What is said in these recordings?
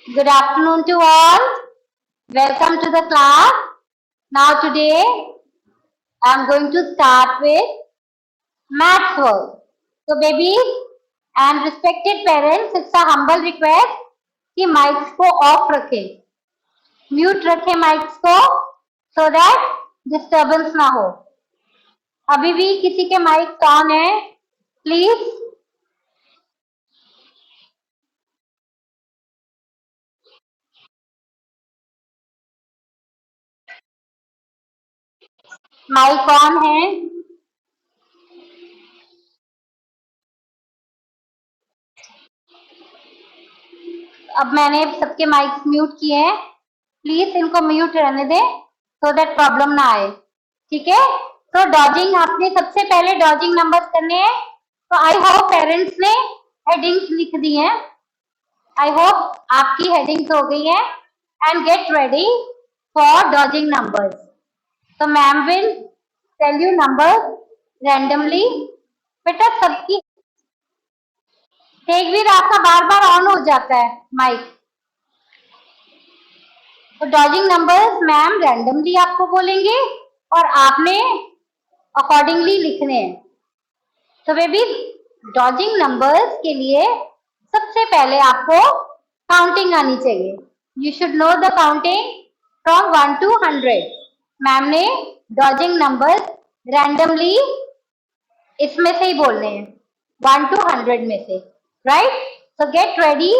Good afternoon to all. Welcome to the class. Now today I am going to start with maths work. So babies and respected parents, it's a humble request कि mics को off रखें, mute रखें mics को so that disturbance ना हो. अभी भी किसी के mics on है, please. माइक ऑन है. अब मैंने सबके माइक्स म्यूट किए हैं. प्लीज इनको म्यूट रहने दें सो दैट प्रॉब्लम ना आए. ठीक है. तो डॉजिंग आपने सबसे पहले डॉजिंग नंबर्स करने हैं. तो आई होप पेरेंट्स ने हेडिंग्स लिख दी हैं. आई होप आपकी हेडिंग्स हो गई हैं and get ready for dodging numbers. तो ma'am will tell you numbers randomly. बेटा सबकी तेगवीर आपका बार बार ऑन हो जाता है माइक. तो डॉजिंग नंबर्स मैम रैंडमली आपको बोलेंगे और आपने अकॉर्डिंगली लिखने हैं. तो बेबी डॉजिंग नंबर्स के लिए सबसे पहले आपको काउंटिंग आनी चाहिए. You should know the counting from 1 to 100. Ma'am ने डॉजिंग नंबर्स रैंडमली इसमें से ही बोलने हैं 1 to 100 में से. Right. So get ready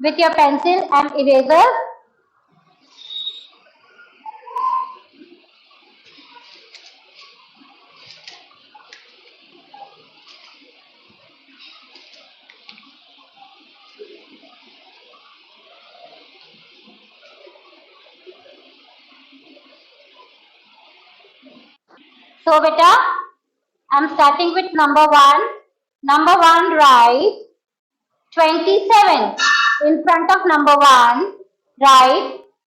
with your pencil and eraser. So beta, I'm starting with number 1. Number 1, write 27. In front of number 1, write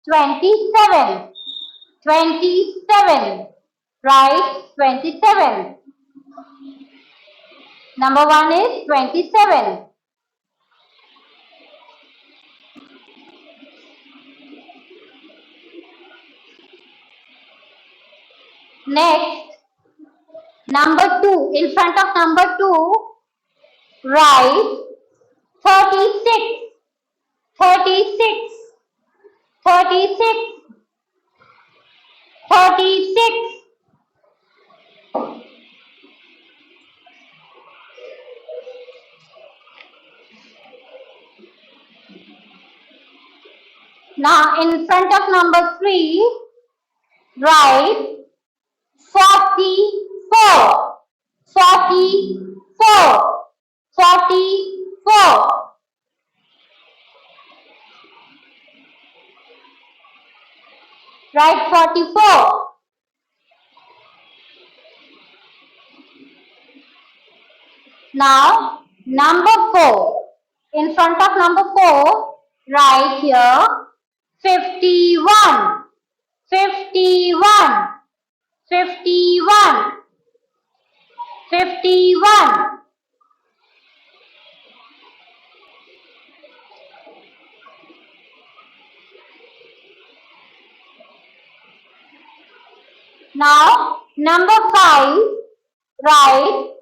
27. 27. Write 27. Number 1 is 27. Next, number 2. In front of number 2, write 36. 36. 36. 36. Now, in front of number 3, write 44. 44. 44. Write 44. Now, number 4. In front of number 4, write here 51. 51. 51. 51. Now, number 5, write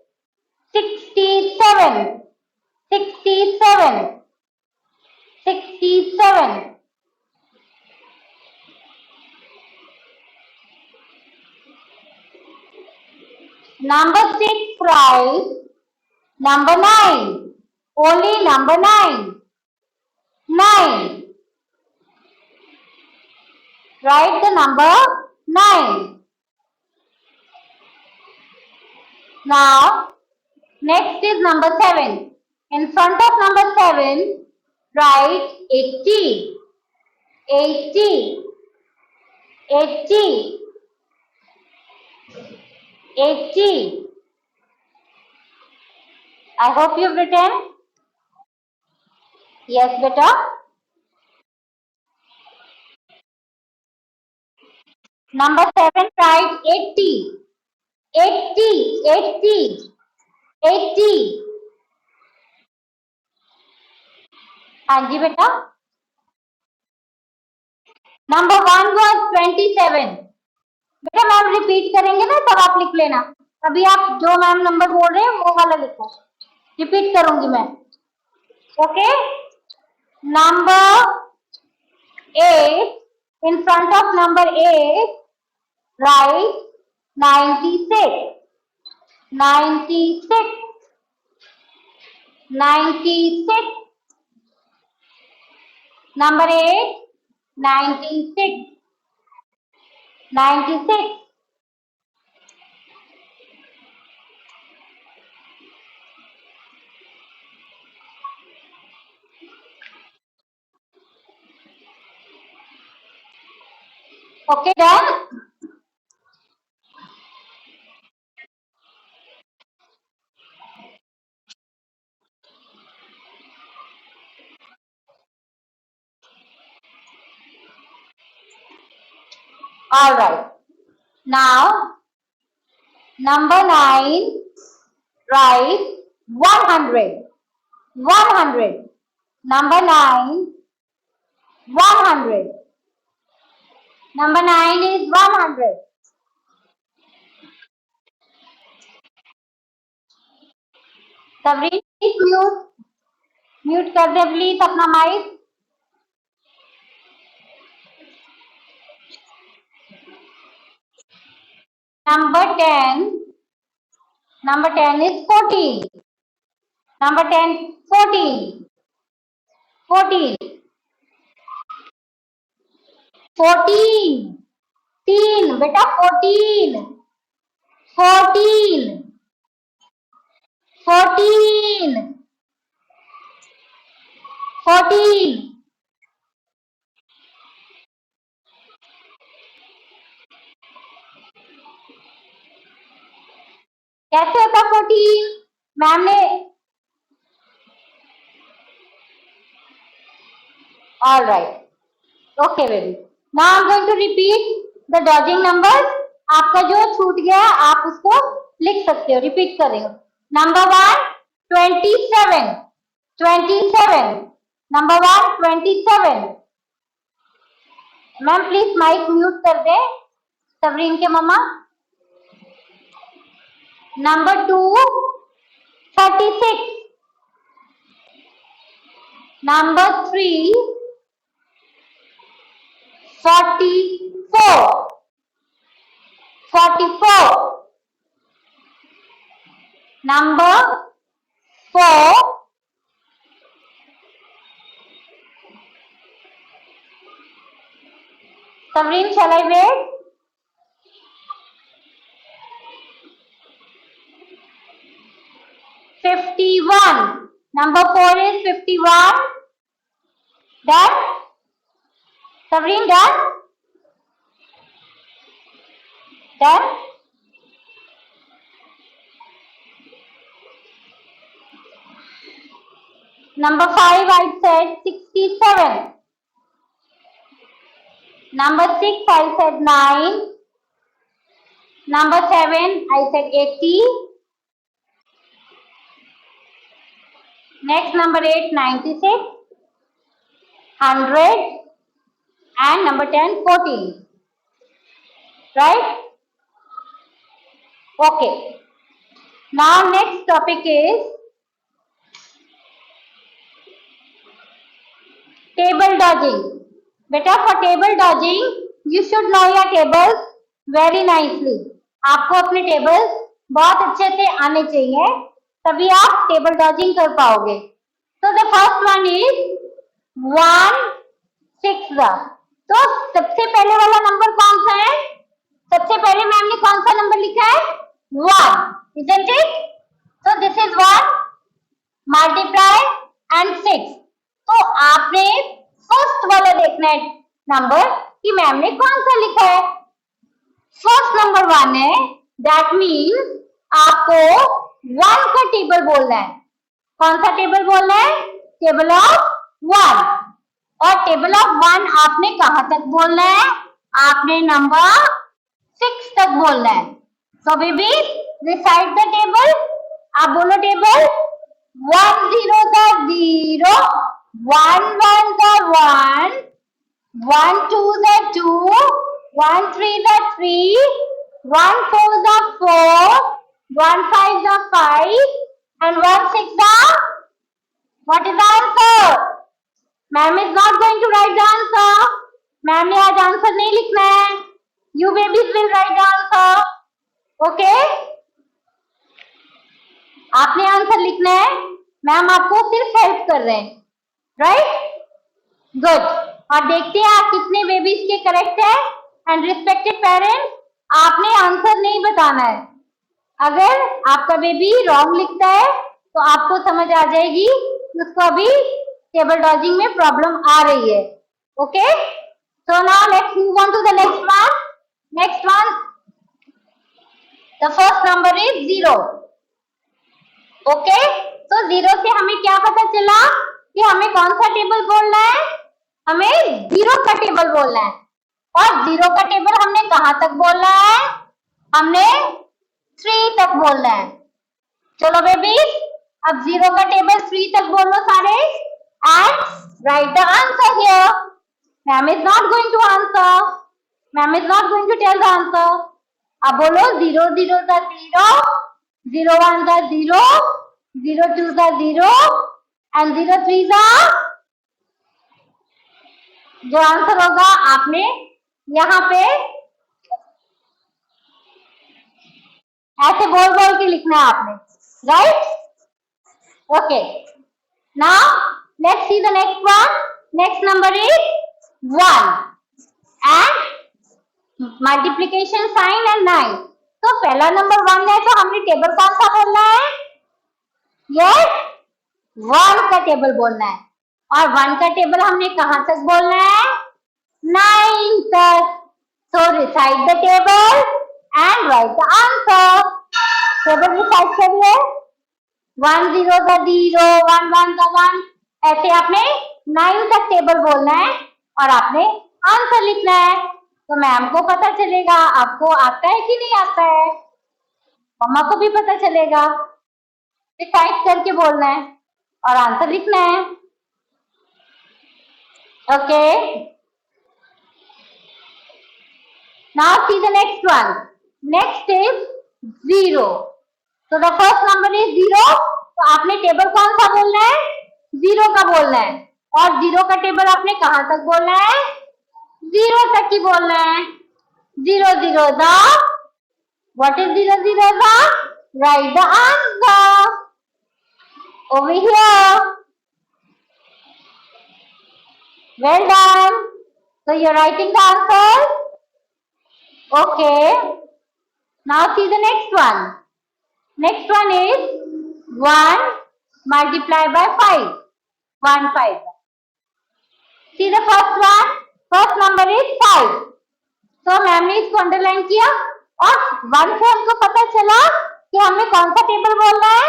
67. 67. 67. Number 6, write number 9. Only number 9. 9. Write the number 9. Now, next is number 7. In front of number 7, write 80. 80. 80. 80. I hope you've written. Yes, beta. Number 7, write 80. 80. 80. 80. हाँ जी बेटा. Number 1 was 27। बेटा ma'am repeat करेंगे ना तब आप लिख लेना। अभी आप जो मैम नंबर बोल रहे हैं वो वाला लिखो, रिपीट करूंगी मैं। Okay, number 8, in front of number 8 write 96, 96, 96, number 8, 96, 96। Okay, done? All right. Now, number 9, write 100, 100. Number 9, 100. Number 9 is 100. Sabri, please mute कर दे प्लीज अपना mic. Number 10 is 14. Number 10, 14. 14. 14. teen, बेटा 14. 14. 14. 14. कैसे होता 14? मैम ने all right. Okay, baby. Now I'm going to repeat the dodging numbers. आपका जो छूट गया आप उसको लिख सकते हो, रिपीट कर रही हो। Number 1, 27, 27। Number 1, 27। Ma'am please mic mute कर दे सबरीन के मम्मा। Number 2, 36। Number 3, 44, 44। Number 4, Sabreen, shall I wait? 51. Number 4 is 51. Done? Sabreen, done? Done? Number 5, I said 67. Number 6, I said 9. Number 7, I said 80. Next, number 8, 96. 100. And number 10, 14. Right? Okay. Now, next topic is table dodging. Beta, for table dodging, you should know your tables very nicely. आपको अपने tables बहुत अच्छे से आने चाहिए, तभी आप table dodging कर पाओगे। So the first one is 1 6। तो सबसे पहले वाला नंबर कौन सा है? सबसे पहले मैम ने कौन सा नंबर लिखा है? 1, isn't it? So this is 1 multiply and 6। तो आपने फर्स्ट वाला देखना है नंबर कि मैम ने कौन सा लिखा है। फर्स्ट नंबर 1 है, दैट मीन्स आपको 1 का टेबल बोलना है। कौन सा टेबल बोलना है? Table of 1। और टेबल ऑफ 1 आपने कहां तक बोलना है? आपने नंबर 6 तक बोलना है। So baby recite the table. आप बोलो टेबल। 1 0 का 0, 1 1 का 1, 1 2s are 2, 1 3s are 3, 1 4s are 4, 1 5s are 5, and 1 6s are, what is the answer? Ma'am is not going to write the answer. Ma'am ने आज answer नहीं लिखना है. You babies will write the answer. Okay? आपने answer लिखना है. Ma'am आपको सिर्फ हेल्प कर रहे हैं. राइट? गुड. और देखते हैं आप कितने बेबीज के करेक्ट है. एंड रिस्पेक्टेड पेरेंट्स, आपने आंसर नहीं बताना है. अगर आपका बेबी रॉन्ग लिखता है तो आपको समझ आ जाएगी उसको अभी टेबल डॉजिंग में प्रॉब्लम आ रही है. Okay, so now let's move on to the next one. Next one, the first number is 0. Okay, तो 0 से हमें क्या पता चला कि हमें कौन सा टेबल बोलना है? हमें 0 का टेबल बोलना है. और 0 का टेबल हमने कहां तक बोलना है? हमने 3 तक बोलना है. चलो बेबी, अब 0 का टेबल 3 तक बोलो सारे. And write the answer here. Ma'am is not going to answer. Ma'am is not going to tell the answer. अब बोलो 0 0 का 0, 0 1 का 0, 0 2 का 0 एंड 0 3 का. जो आंसर होगा आपने यहाँ पे ऐसे बोल बोल के लिखना है आपने. Right? Okay, now let's see the next one. Next number is 1 and multiplication sign and 9. तो पहला नंबर 1 है तो हमने टेबल कौन सा बोलना है? यस, 1 का टेबल बोलना है. और 1 का टेबल हमने कहां तक बोलना है? 9 तक. So recite the table and write the answer. Table recite करिए. 1 0 का 0, 1 1 का 1, ऐसे आपने 9 तक टेबल बोलना है और आपने आंसर लिखना है. तो मैम को पता चलेगा आपको आता है कि नहीं आता है. मम्मा को भी पता चलेगा. रिसाइट करके बोलना है और आंसर लिखना है. Okay, now see the next one. Next is 0. So the first number is 0. तो आपने टेबल कौन सा बोलना है? 0 का बोलना है. और 0 का टेबल आपने कहां तक बोलना है? 0 तक ही बोलना है. 0 0 the, what is 0 0 the? Write the answer over here. Well done. So you're writing the answer. Okay. Now see the next one. Next one is 1 multiplied by 5. 1 5. See the first one. First number is 5. So ma'am ने इसको underline किया और 1 से हमको पता चला कि हमें कौन सा टेबल बोलना है?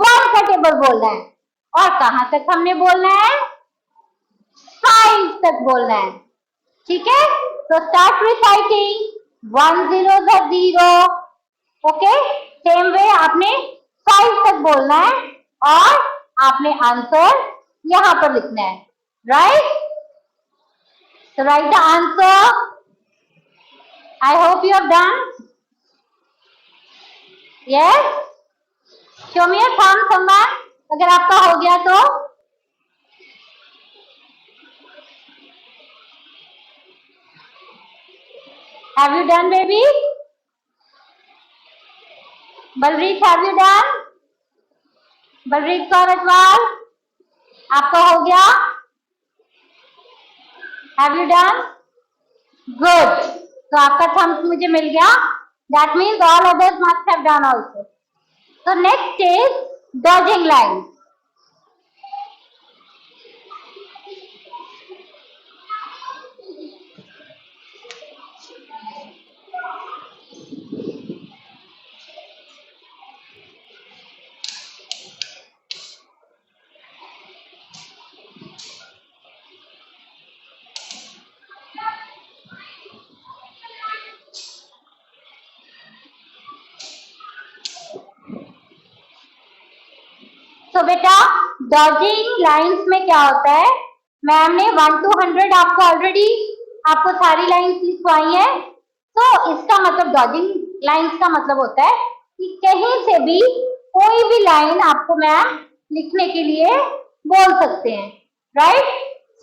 1 का टेबल बोलना है. और कहां तक हमने बोलना है? 5 तक बोलना है. ठीक है, तो start reciting. 1 0 0. Okay, same way आपने 5 तक बोलना है और आपने आंसर यहां पर लिखना है. Right? So write the answer. I hope you have done. Yes? Show me your thumb someone. अगर आपका हो गया तो. Have you done, baby? Balpreet, have you done? Balpreet Kaur Atwal, आपका हो गया? Have you done? Good. तो आपका थम्स मुझे मिल गया. That means all others must have done also. So next is dodging lines. तो बेटा डॉजिंग लाइंस में क्या होता है? मैम ने 1 to 100 आपको ऑलरेडी आपको सारी लाइंस लिखवाई है। तो इसका मतलब डॉजिंग लाइंस का मतलब होता है कि कहीं से भी कोई भी लाइन आपको मैम लिखने के लिए बोल सकते हैं, right?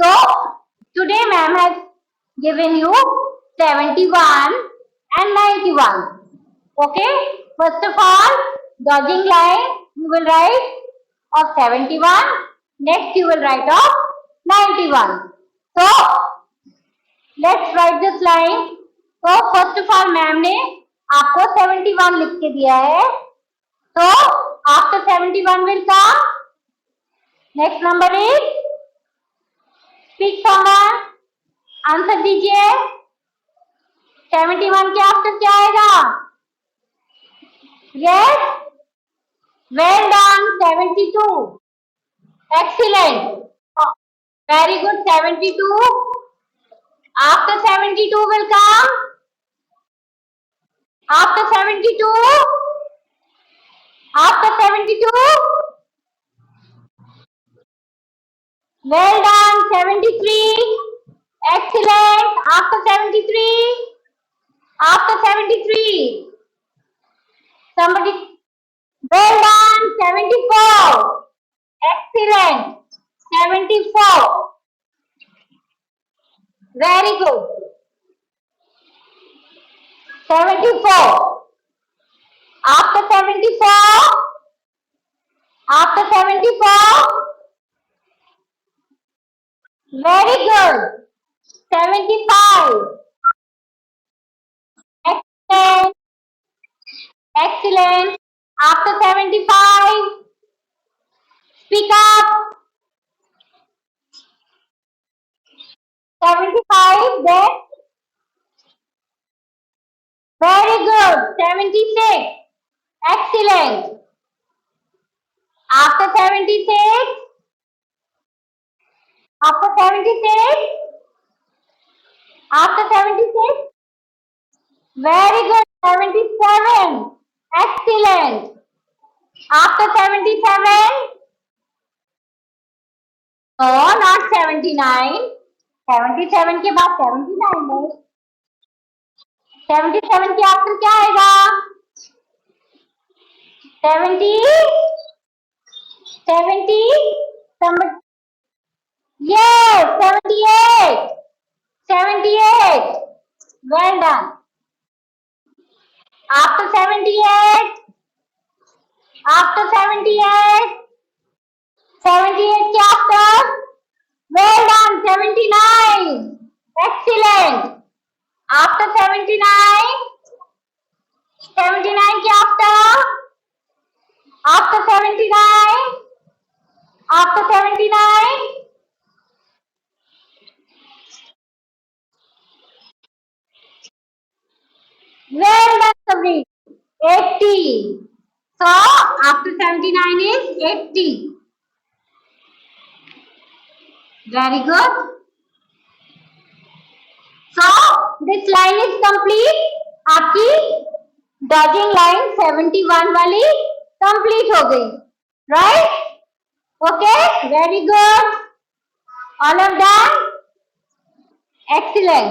So today ma'am has given you 71 and 91. Okay, first of all, dodging line you will write of 71. Next you will write of 91. So let's write this line. So first of all ma'am ने आपको 71 लिख के दिया है। So after 71 will come next number is, speak someone, answer दीजिए। 71 के after क्या आएगा? Yes, well done, 72. Excellent. Very good, 72. After 72 will come. After 72. After 72. Well done, 73. Excellent. After 73. After 73. Somebody. Well done, 74. Excellent. 74. Very good. 74. After 74. After 74. Very good. 75. Excellent. Excellent. After 75. Speak up. 75. Then. Very good. 76. Excellent. After 76. After 76. After 76. Very good. 77. Excellent. After 77. No, not 79. 77 के बाद 79 नहीं। 77 के after क्या आएगा? 70. 70. Yes, 78. 78. Well done. After 78. After 78. 78 के after. Well done. 79. Excellent. After 79. 79 के after. After 79. After 79. Well done, Sabri. 80. So after 79 is 80. Very good. So this line is complete. आपकी dodging line 71 वाली कंप्लीट हो गई, right? Okay, very good. All of done. Excellent.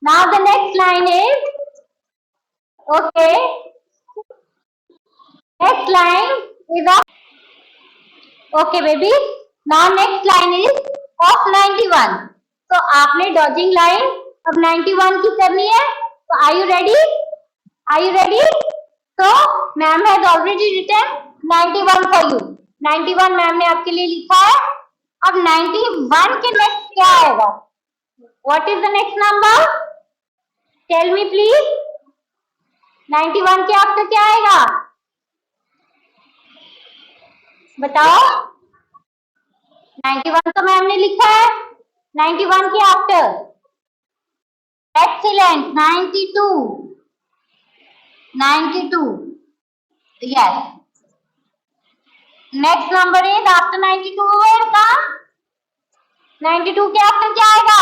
Now the next line is, okay, next line is of, okay baby, now next line is of 91. तो आपने dodging line अब 91 की करनी है। तो are you ready? Are you ready? So ma'am has already written 91 for you. 91 ma'am ने आपके लिए लिखा है। अब 91 के नेक्स्ट क्या आएगा? What is the next number? Tell me please. 91 के आफ्टर क्या आएगा? बताओ। 91 तो मैम ने लिखा है। 91 के after. Excellent. 92. 92. Yes. Next number is after 92 will come. 92 के आफ्टर क्या आएगा?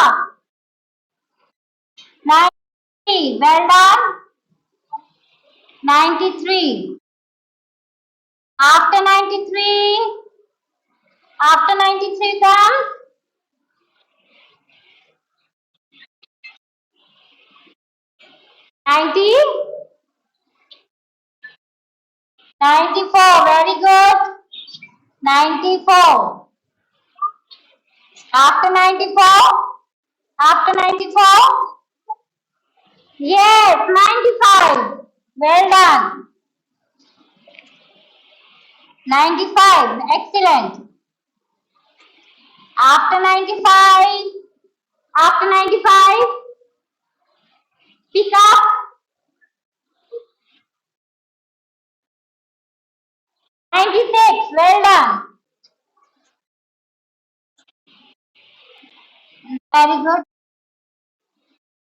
90. Well done. 93. After 93. After 93 comes 90, 94. Very good. 94. After 94. After 94. Yes, 95. Well done. 95. Excellent. After 95. After 95. Pick up. 96. Well done. Very good.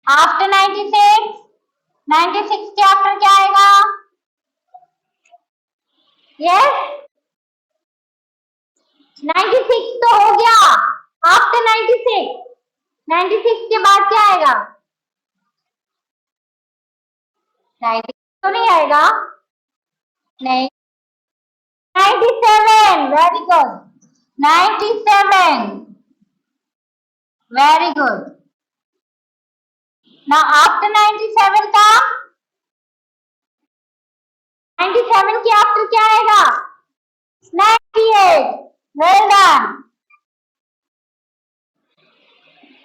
After 96. 96 के after क्या आएगा? Yes. 96 तो हो गया. After 96. 96 के बाद क्या आएगा? 96 तो नहीं आएगा. नहीं. 97. Very good. 97. Very good. Now after 97 का 97 के आफ्टर क्या आएगा? 98. Well done.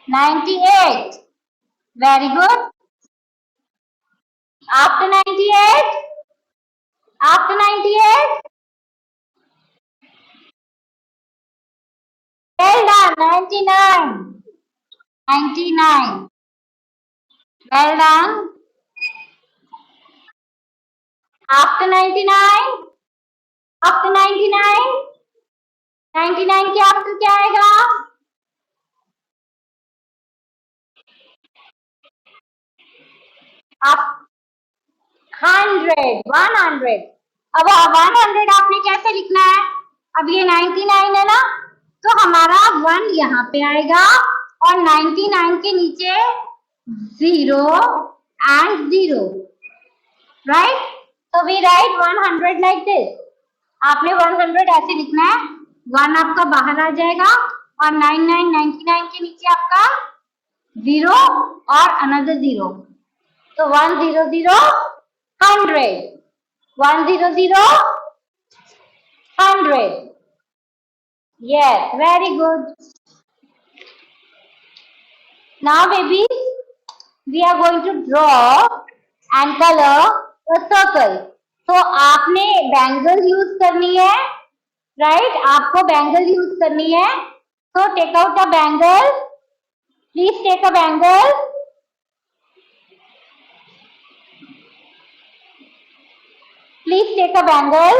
98. Very good. After 98. After 98. Well done. 99. 99. Well done. After 99. After 99. 99 के आफ्टर क्या आएगा? आप 100. 100. अब 100 आपने कैसे लिखना है? अब ये 99 है ना, तो हमारा 1 यहाँ पे आएगा और 99 के नीचे 0 and 0. Right? So we write 100 like this. आपने 100 ऐसे लिखना है. 1 आपका बाहर आ जाएगा और 99 के नीचे आपका 0 और another 0. तो 100 100. 100 100. Yes, very good. Now babies, we are going to draw and color a circle. तो आपने बैंगल यूज करनी है, राइट? आपको बैंगल यूज करनी है. तो take out a bangle. Please take a bangle. Please take a bangle.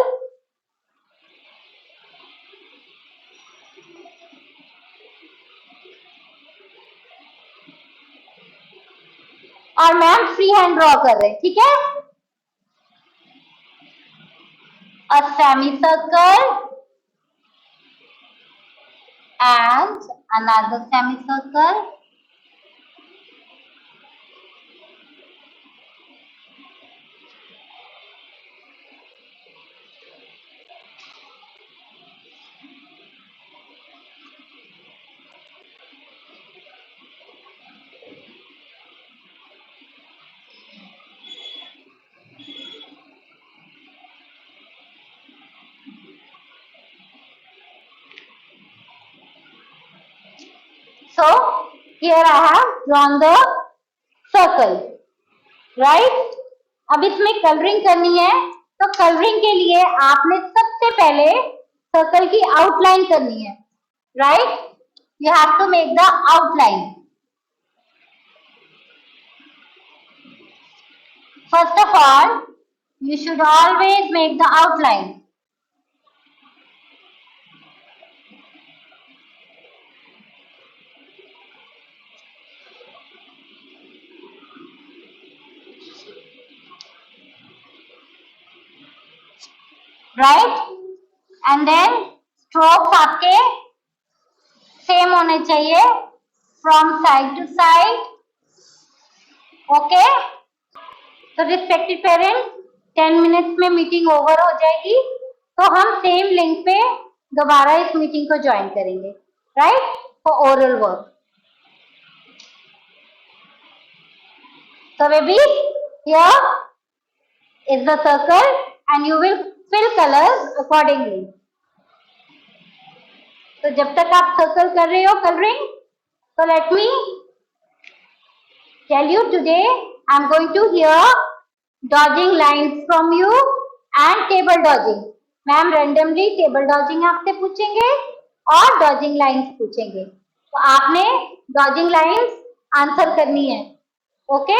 और ma'am free hand draw कर रहे हैं, ठीक है? A semicircle and another semicircle. So here I have drawn the circle, right? अब इसमें कलरिंग करनी है, तो कलरिंग के लिए आपने सबसे पहले सर्कल की आउटलाइन करनी है, right? You have to make the outline. First of all, you should always make the outline. Right? And then strokes आपके सेम होने चाहिए from side to side. Okay? तो रिस्पेक्टेड पेरेंट्स, 10 मिनट्स में meeting over हो जाएगी, तो हम same link पे दोबारा इस मीटिंग को ज्वाइन करेंगे, राइट? For oral work. तो baby Here is the circle and you will fill colors accordingly. तो जब तक आप सर्कल कर रहे हो colouring, so let me tell you today I'm going to hear dodging lines from you and table dodging. Ma'am randomly table dodging आपसे पूछेंगे और dodging lines पूछेंगे. तो आपने dodging lines आंसर करनी है. Okay?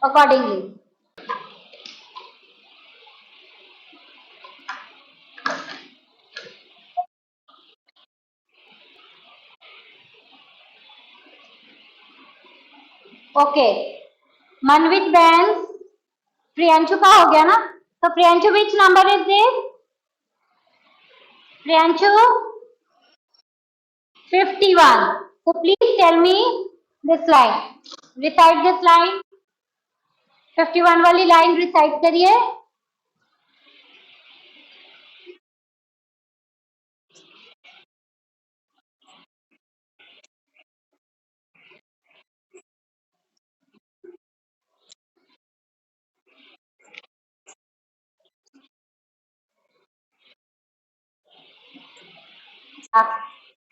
Accordingly. Okay. Manvit Bains Priyanshu का हो गया ना? तो Priyanshu which number is this? Priyanshu 51. So please tell me this line. Recite this line. 51 वाली line recite करिए.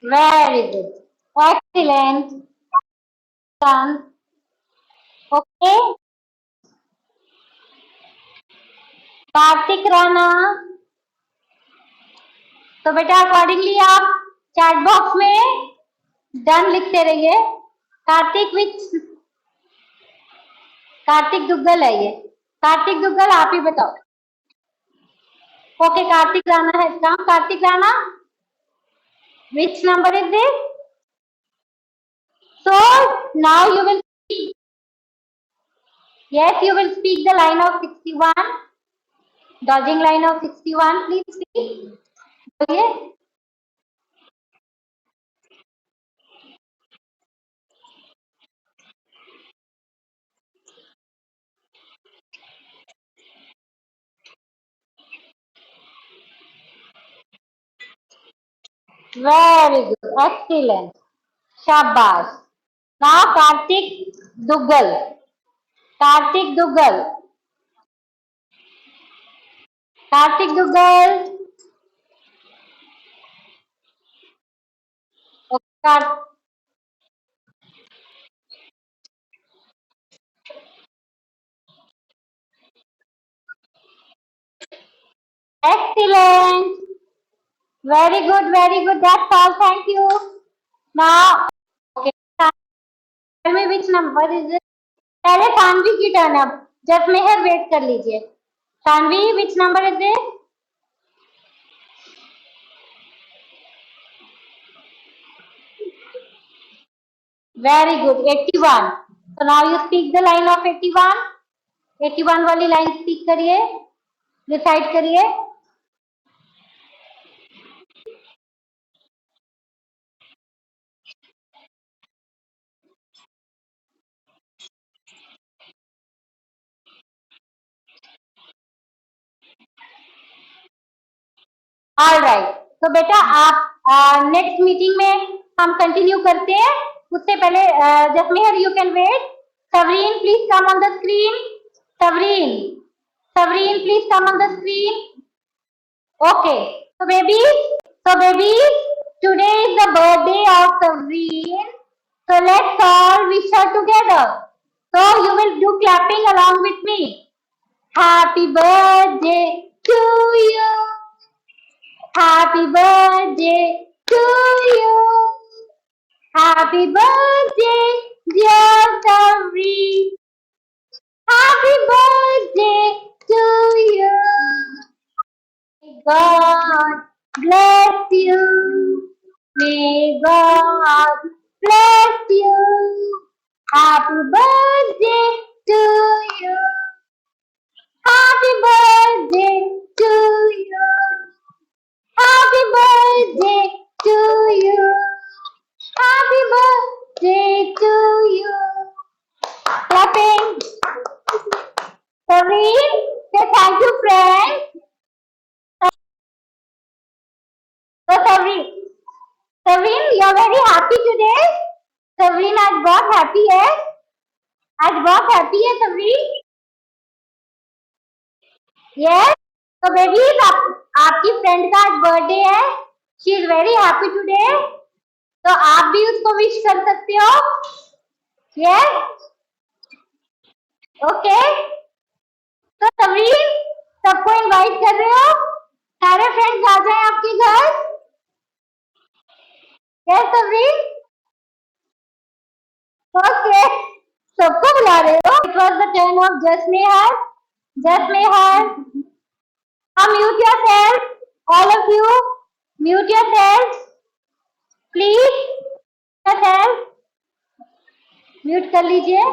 Very good. Excellent. Done. Okay. Kartik Rana. तो बेटा अकॉर्डिंगली आप चैट बॉक्स में डन लिखते रहिए. कार्तिक विच कार्तिक दुग्गल है ये. कार्तिक दुग्गल आप ही बताओ. ओके कार्तिक राणा है काम. Kartik Rana which number is this? So now you will speak. Yes, you will speak the line of 61. Dodging line of 61. Please speak. बोलिए. Very good. Excellent. शाबाश. Now Kartik Duggal. Kartik Duggal. Kartik Duggal. Okay. Excellent. Very good. Very good. That's all. Thank you. Now, okay. Tell me which number is it? पहले सानवी की turn. अब जब मेहर wait कर लीजिए. Saanvi which number is it? Very good. 81. so now you speak the line of 81. 81 वाली line speak करिए. Recite करिए. All right. तो बेटा आप नेक्स्ट मीटिंग में हम कंटिन्यू करते हैं. उससे पहले Jasmehar you can wait. Savreen, please come on the screen. Savreen, Savreen, please come on the screen. Okay. So babies, today is the birthday of Savreen. So let's all wish her together. So you will do clapping along with me. Happy birthday to you. Happy birthday to you. Happy birthday, dear Savreen. Happy birthday to you. May God bless you. May God bless you. Happy birthday to you. Happy birthday to you. Happy birthday to you. Happy birthday to you. Clapping. Savreen, say thank you, friends. So Savreen, you're very happy today. Savreen आज बहुत happy है. आज बहुत happy है सभी। Yes, तो babies आपकी friend का आज बर्थडे है। She is very happy today. तो आप भी उसको विश कर सकते हो। Yes, okay. तो सभी सबको इनवाइट कर रहे हो, सारे फ्रेंड्स आ जाए आपके घर। यस सभी, ओके, सबको बुला रहे हो। It was the turn of Jasmehar. Jasmehar, mute yourself, all of you, mute yourself, please, yourself, mute कर लीजिए।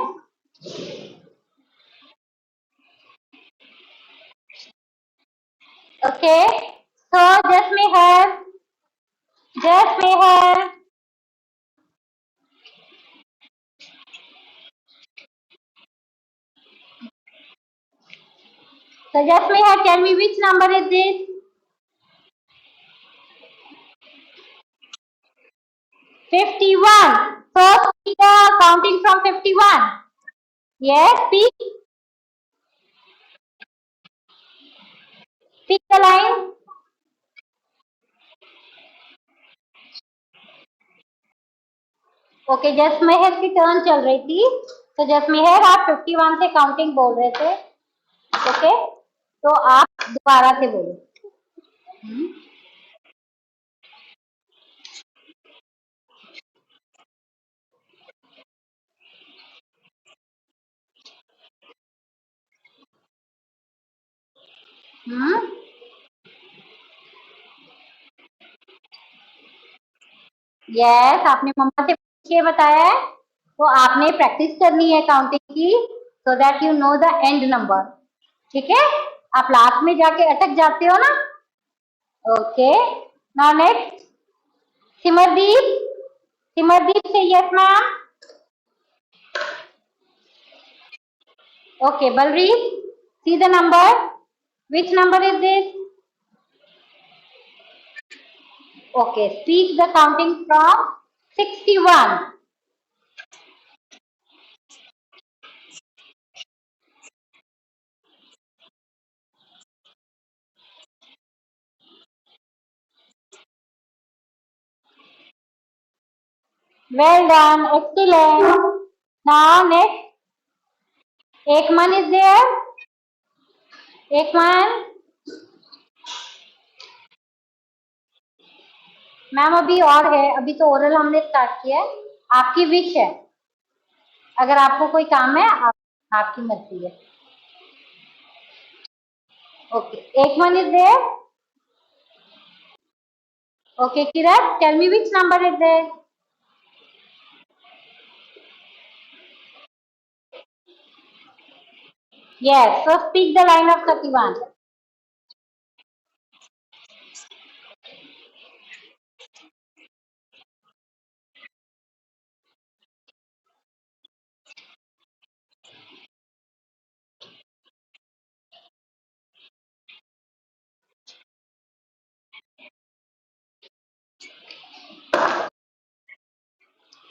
Okay, so just may have, so just may have, tell me which number is this? 51. So speak counting from 51. Yes, speak the line. Okay, Jasmehar की turn चल रही थी, तो just मेहर आप 51 से counting बोल रहे थे। ओके, तो आप दोबारा से बोलो। यस, आपने मम्मा से पूछ के बताया है, तो आपने प्रैक्टिस करनी है काउंटिंग की, so that you know the end number. ठीक है, आप लास्ट में जाके अटक जाते हो ना। Okay, now next Simardeep. Simardeep से yes ma'am. Okay, Balreet, see the number, which number is this? Okay, speak the counting from 61. Well done, excellent. Now next, Ekman is there. Ekman, ma'am अभी और है, अभी तो ओरल हमने स्टार्ट किया है। आपकी विश है, अगर आपको कोई काम है आपकी मर्जी है। Okay, Ekman is there. Okay, Kirat, tell me which number is there? Yes, so speak the line of 31.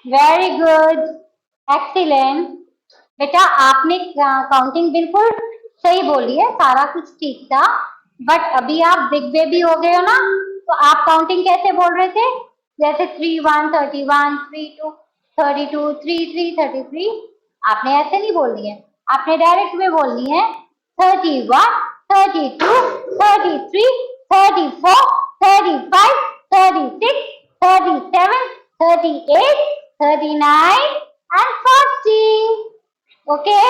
Very good, excellent. बेटा आपने काउंटिंग बिल्कुल सही बोली है, सारा कुछ ठीक था, बट अभी आप बिग बेबी हो गए हो ना, तो आप काउंटिंग कैसे बोल रहे थे? जैसे 3 1 31, 3 2 32, 3 3 33। आपने ऐसे नहीं बोलनी है, आपने डायरेक्ट में बोलनी है 31 32 33 34 35 36 37 38 39 and 40. Okay?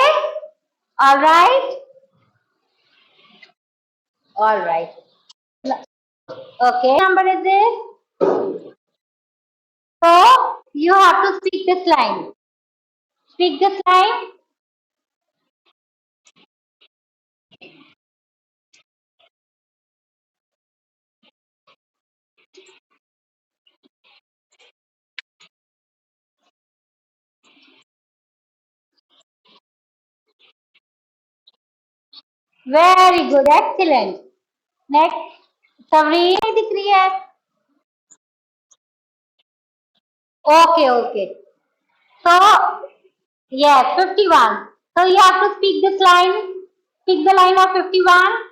All right? All right. Okay. Number is this? So, you have to speak this line. Speak this line. Very good. Excellent. Next. Sabreen दिख रही है? Okay, okay. So, Yes, 51. So you have to speak this line. Speak the line of 51.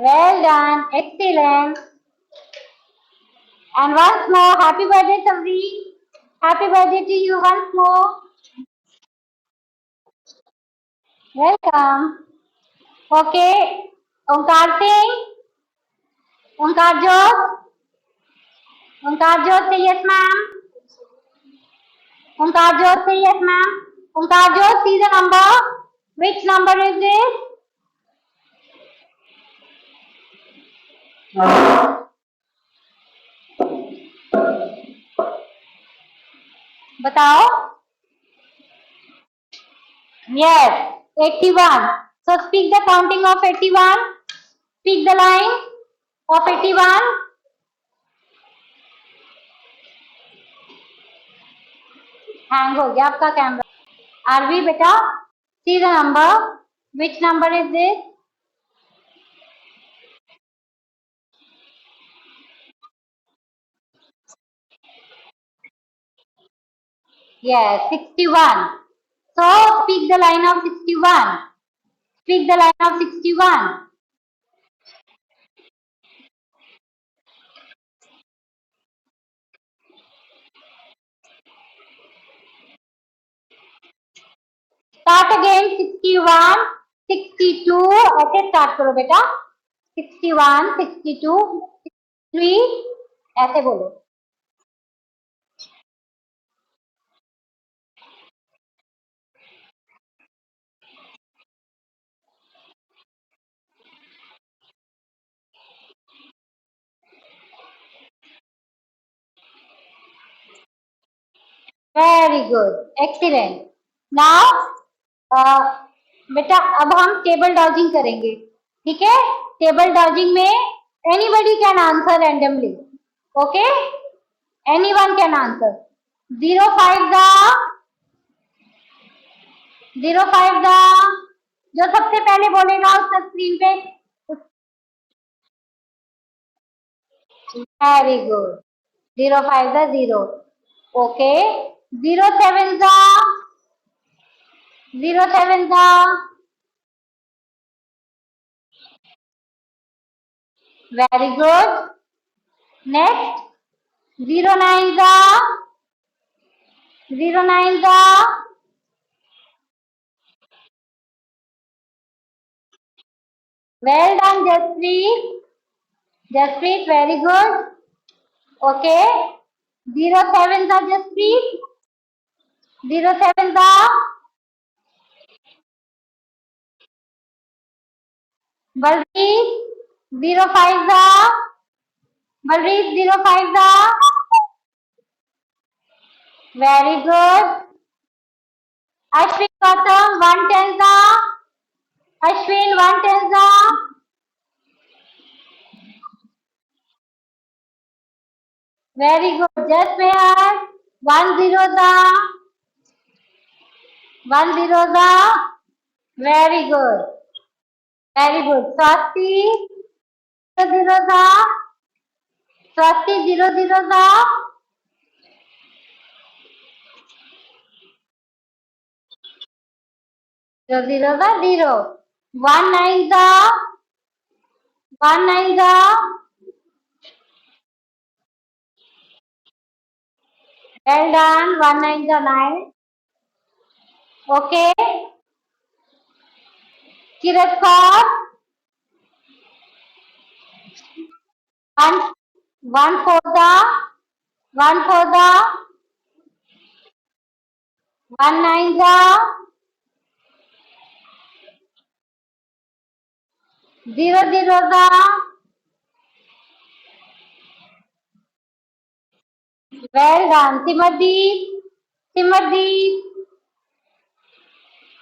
Well done. Excellent. And once more, happy birthday, Sabri. Happy birthday to you once more. Welcome. Okay. Omkar Singh. Omkar Jot. Omkar Jot, say yes, ma'am. Omkar Jot, say yes, ma'am. Omkar Jot, see the number. Which number is this? बताओ. Yes, 81. So speak the counting of 81. Speak the line of 81. Hang हो गया आपका camera. RV बेटा, see the number. Which number is this? Yes, 61. So speak the line of 61. Speak the line of 61. Start again. 61, 62. ऐसे start करो बेटा. 61, 62, 63. ऐसे बोलो. Very good. Excellent. Now, बेटा अब हम टेबल डॉजिंग करेंगे. ठीक है. टेबल डॉजिंग में anybody can answer randomly. Okay. Anyone can answer. 05 the 05 the जो सबसे पहले बोलेगा उसका स्क्रीन पे. Very good. 05 the 0. Okay. 07 the 07 the very good. Next 09 the 09 the well done Jaspreet. Jaspreet, very good. Okay. 07 the Jaspreet. 07 the Baljeet. 05 the Baljeet. 05 the very good. Ashwin Gautam. 110 the Ashwin. 110 the very good. Just Meher. 10 the 10 the very good. Very good. Swasti. 0 the Swasti. 0 the 0 the 0. 19 the 19 the well done. 19 the 9. Okay. Kirat Kaur. 1 1 for the 1 for the 19 the 00 the well done. Simardeep. Simardeep.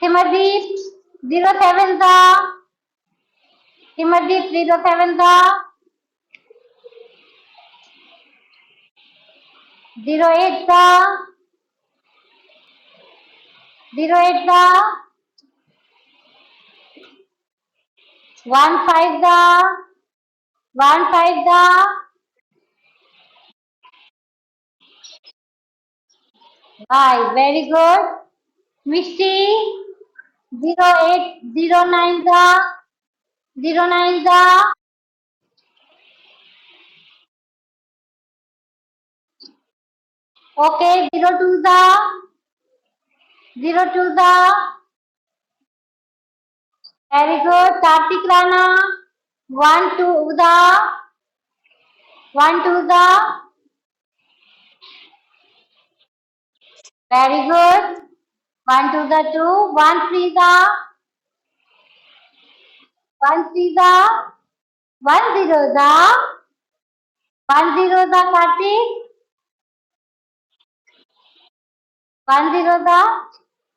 Simardeep. 07 the Simardeep. 07 the 08 का, 08 का, 15 का, 15 का, right, very good. Misty, 08, 09 का, 09 का, okay, 02 का, 02 का, very good. Kartik Rana, 12 का, 12 का, very good. 12 का 2, 13 का, 13 का, 10 का, 10 का Kartik, 10 का,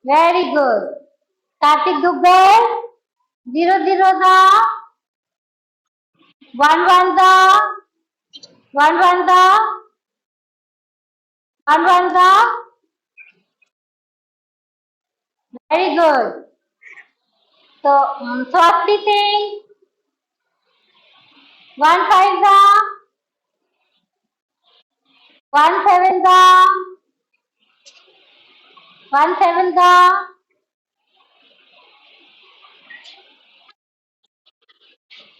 very good. Kartik Duggal, 00 का, 11 का, 11 का, 11 का, very good. तो स्वाति सिंह, 15 का, 17 का, 17 का,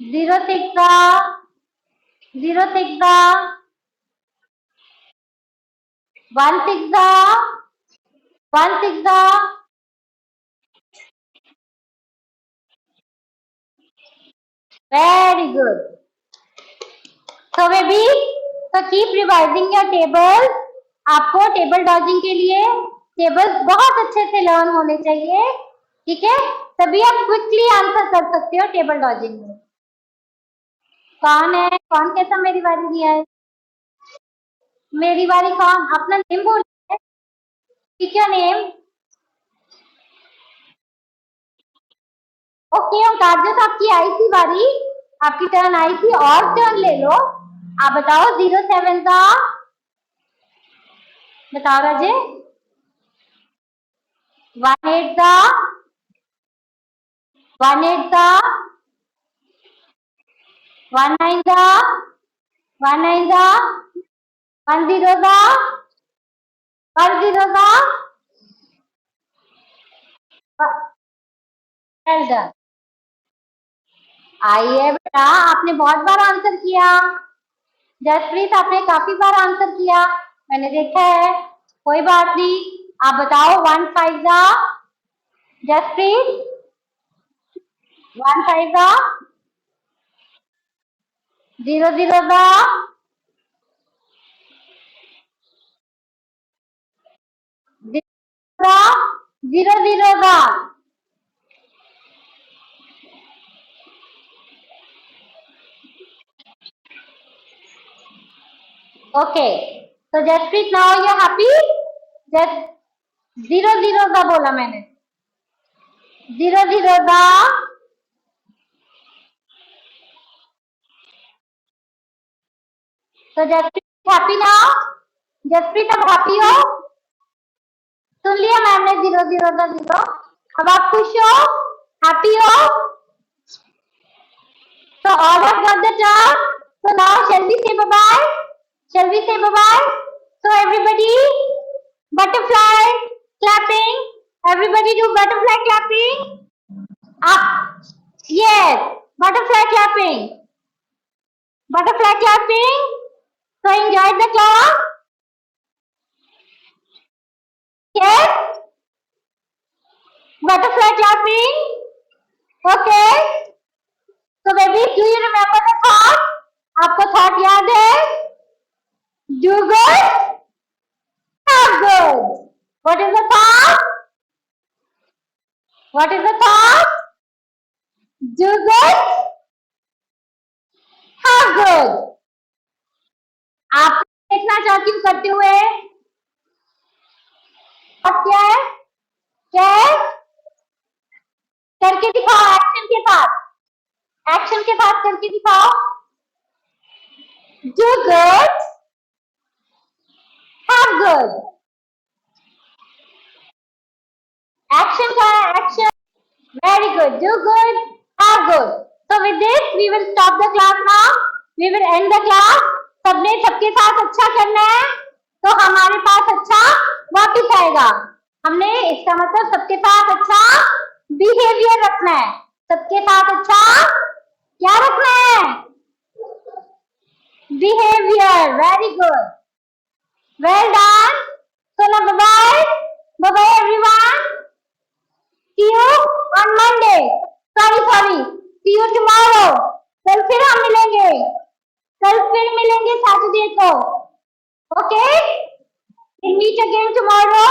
06 का, 06 का, 16 का, 16 का, very good. So baby, so keep revising your tables. आपको टेबल डॉजिंग के लिए टेबल्स बहुत अच्छे से लर्न होने चाहिए, ठीक है? तभी आप क्विकली आंसर कर सकते हो टेबल डॉजिंग में। कौन है, कौन कहता मेरी बारी नहीं है? मेरी बारी कौन? अपना नेम बोलिए, ठीक है? Name okay. कार्जत आपकी आई थी बारी, आपकी टर्न आई थी, और टर्न ले लो। आप बताओ 07 का, बताओ राजे। 18 का, 18 का, 19 का, 19 का, 10 का, 10 का, वेल डन। आइए बेटा, आपने बहुत बार आंसर किया। जसप्रीत, आपने काफी बार आंसर किया, मैंने देखा है, कोई बात नहीं। आप बताओ 15 का, जसप्रीत, 15 का, 00 का, 00 का, ओके। तो जसप्रीत, नाउ यू हैप्पी? जस 00 का बोला मैंने, 00 का, तो जसप्रीत हैप्पी ना? जसप्रीत आप हैप्पी हो? सुन लिया मैम ने 00 का 0। अब आप खुश हो, हैप्पी हो? So all have got the term. So now shall we say bye-bye? Shall we say bye-bye? So everybody, butterfly clapping. Everybody do butterfly clapping. Up. Yes, butterfly clapping. Butterfly clapping. So enjoy the class. Yes. Butterfly clapping. Okay. So baby, do you remember the thought? आपको thought याद है? Do good, have good. What is the thought? What is the thought? Do good, have good. आप देखना चाहती हूँ करते हुए। अब क्या है? क्या है? करके दिखाओ, एक्शन के साथ, एक्शन के साथ करके दिखाओ। Do good, good. Do good. Have good. So with this, we will stop the class now. We will end the class. सबने सबके साथ अच्छा करना है, तो हमारे पास अच्छा वापस आएगा. हमने इसका मतलब सबके साथ अच्छा बिहेवियर रखना है. सबके साथ अच्छा क्या रखना है? Behavior. Very good. Well done. So now bye bye. Bye bye everyone. See you on Monday. Sorry. See you tomorrow. कल फिर हम मिलेंगे. कल फिर मिलेंगे सैटरडे को. Okay? We'll meet again tomorrow.